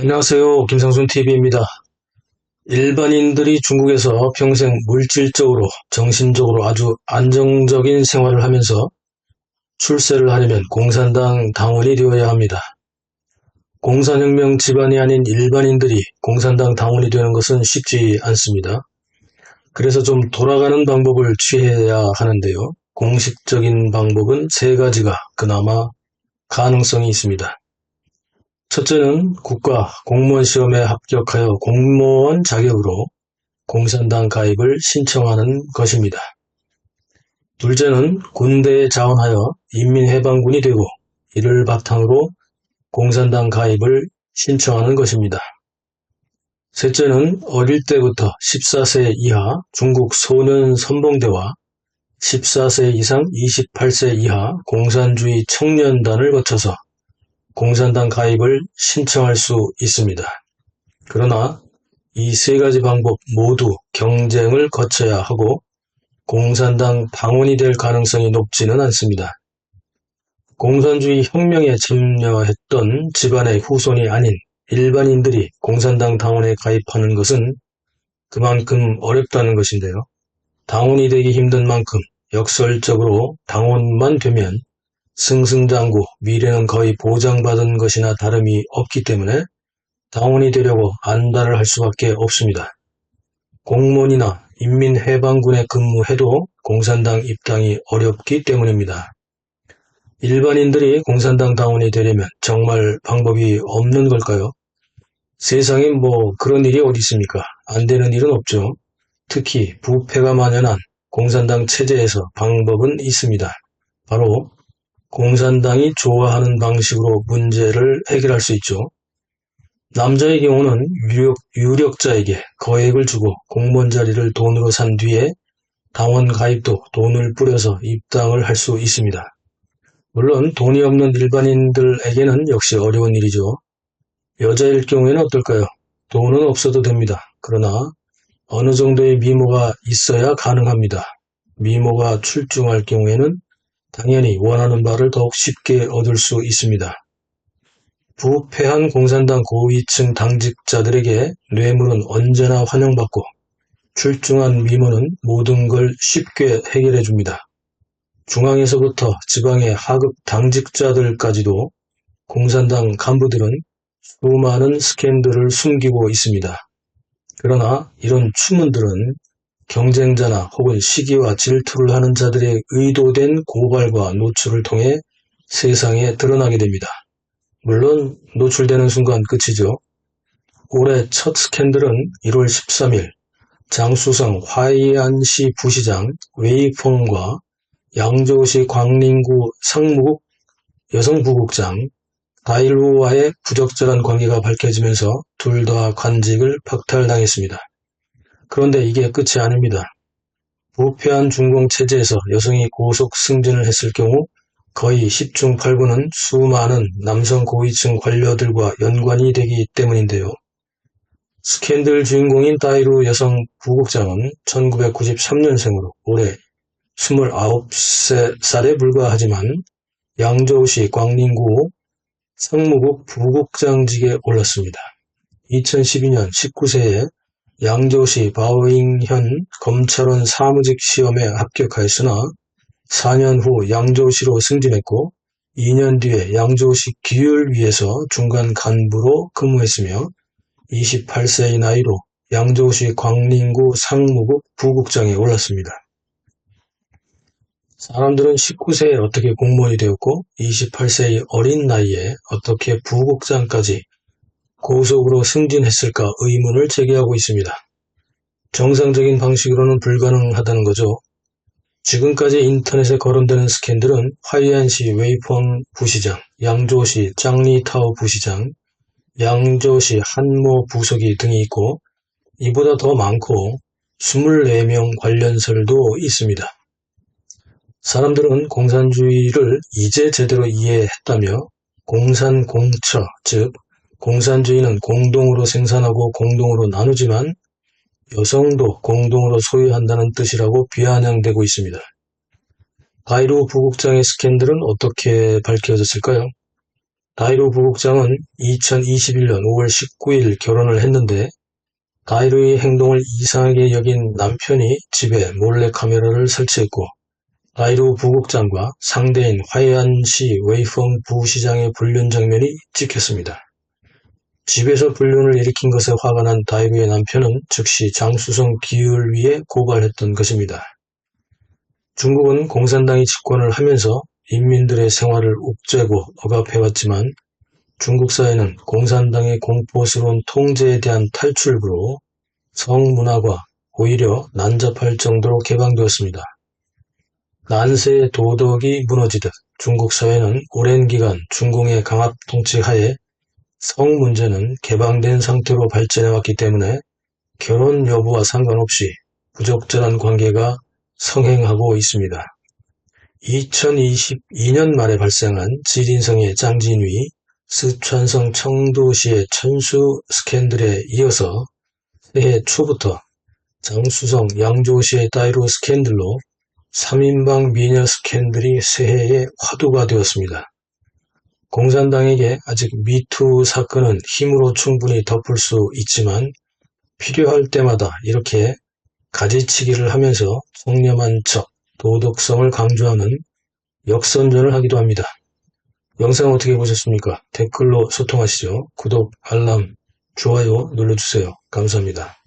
안녕하세요. 김상순TV입니다. 일반인들이 중국에서 평생 물질적으로, 정신적으로 아주 안정적인 생활을 하면서 출세를 하려면 공산당 당원이 되어야 합니다. 공산혁명 집안이 아닌 일반인들이 공산당 당원이 되는 것은 쉽지 않습니다. 그래서 좀 돌아가는 방법을 취해야 하는데요. 공식적인 방법은 세 가지가 그나마 가능성이 있습니다. 첫째는 국가 공무원 시험에 합격하여 공무원 자격으로 공산당 가입을 신청하는 것입니다. 둘째는 군대에 자원하여 인민해방군이 되고 이를 바탕으로 공산당 가입을 신청하는 것입니다. 셋째는 어릴 때부터 14세 이하 중국 소년 선봉대와 14세 이상 28세 이하 공산주의 청년단을 거쳐서 공산당 가입을 신청할 수 있습니다. 그러나 이 세 가지 방법 모두 경쟁을 거쳐야 하고 공산당 당원이 될 가능성이 높지는 않습니다. 공산주의 혁명에 참여했던 집안의 후손이 아닌 일반인들이 공산당 당원에 가입하는 것은 그만큼 어렵다는 것인데요. 당원이 되기 힘든 만큼 역설적으로 당원만 되면 승승장구, 미래는 거의 보장받은 것이나 다름이 없기 때문에 당원이 되려고 안달을 할 수밖에 없습니다. 공무원이나 인민해방군에 근무해도 공산당 입당이 어렵기 때문입니다. 일반인들이 공산당 당원이 되려면 정말 방법이 없는 걸까요? 세상에 그런 일이 어디 있습니까? 안 되는 일은 없죠. 특히 부패가 만연한 공산당 체제에서 방법은 있습니다. 바로 공산당이 좋아하는 방식으로 문제를 해결할 수 있죠. 남자의 경우는 유력자에게 거액을 주고 공무원 자리를 돈으로 산 뒤에 당원 가입도 돈을 뿌려서 입당을 할 수 있습니다. 물론 돈이 없는 일반인들에게는 역시 어려운 일이죠. 여자일 경우에는 어떨까요? 돈은 없어도 됩니다. 그러나 어느 정도의 미모가 있어야 가능합니다. 미모가 출중할 경우에는 당연히 원하는 바를 더욱 쉽게 얻을 수 있습니다. 부패한 공산당 고위층 당직자들에게 뇌물은 언제나 환영받고 출중한 미모는 모든 걸 쉽게 해결해 줍니다. 중앙에서부터 지방의 하급 당직자들까지도 공산당 간부들은 수많은 스캔들을 숨기고 있습니다. 그러나 이런 추문들은 경쟁자나 혹은 시기와 질투를 하는 자들의 의도된 고발과 노출을 통해 세상에 드러나게 됩니다. 물론 노출되는 순간 끝이죠. 올해 첫 스캔들은 1월 13일 장쑤성 화이안시 부시장 웨이펑과 양조시 광寧구 상무국 여성부국장 다일루와의 부적절한 관계가 밝혀지면서 둘 다 관직을 박탈당했습니다. 그런데 이게 끝이 아닙니다. 부패한 중공체제에서 여성이 고속 승진을 했을 경우 거의 10중 8구는 수많은 남성 고위층 관료들과 연관이 되기 때문인데요. 스캔들 주인공인 다이루 여성 부국장은 1993년생으로 올해 29살에 불과하지만 양조시 광寧구 상무국 부국장직에 올랐습니다. 2012년 19세에 양조시 바오잉현 검찰원 사무직 시험에 합격하였으나 4년 후 양조시로 승진했고 2년 뒤에 양조시 규율위에서 중간 간부로 근무했으며 28세의 나이로 양조시 광寧구 상무국 부국장에 올랐습니다. 사람들은 19세에 어떻게 공무원이 되었고 28세의 어린 나이에 어떻게 부국장까지 고속으로 승진했을까 의문을 제기하고 있습니다. 정상적인 방식으로는 불가능하다는 거죠. 지금까지 인터넷에 거론되는 스캔들은 화이안시 웨이펑 부시장, 양조시 짱리타오 부시장, 양조시 한모 부서기 등이 있고 이보다 더 많고 24명 관련설도 있습니다. 사람들은 공산주의를 이제 제대로 이해했다며 공산공처, 즉 공산주의는 공동으로 생산하고 공동으로 나누지만 여성도 공동으로 소유한다는 뜻이라고 비아냥대고 있습니다. 다이루 부국장의 스캔들은 어떻게 밝혀졌을까요? 다이루 부국장은 2021년 5월 19일 결혼을 했는데 다이루의 행동을 이상하게 여긴 남편이 집에 몰래카메라를 설치했고 다이루 부국장과 상대인 화해안시 웨이펑 부시장의 불륜 장면이 찍혔습니다. 집에서 불륜을 일으킨 것에 화가 난 다이루의 남편은 즉시 장수성 기율위에 고발했던 것입니다. 중국은 공산당이 집권을 하면서 인민들의 생활을 옥죄고 억압해왔지만 중국 사회는 공산당의 공포스러운 통제에 대한 탈출구로 성문화가 오히려 난잡할 정도로 개방되었습니다. 난세의 도덕이 무너지듯 중국 사회는 오랜 기간 중공의 강압 통치 하에 성 문제는 개방된 상태로 발전해왔기 때문에 결혼 여부와 상관없이 부적절한 관계가 성행하고 있습니다. 2022년 말에 발생한 지린성의 장진위, 스촨성 청도시의 천수 스캔들에 이어서 새해 초부터 장수성 양조시의 다이루 스캔들로 3인방 미녀 스캔들이 새해의 화두가 되었습니다. 공산당에게 아직 미투 사건은 힘으로 충분히 덮을 수 있지만 필요할 때마다 이렇게 가지치기를 하면서 청렴한 척, 도덕성을 강조하는 역선전을 하기도 합니다. 영상 어떻게 보셨습니까? 댓글로 소통하시죠. 구독, 알람, 좋아요 눌러주세요. 감사합니다.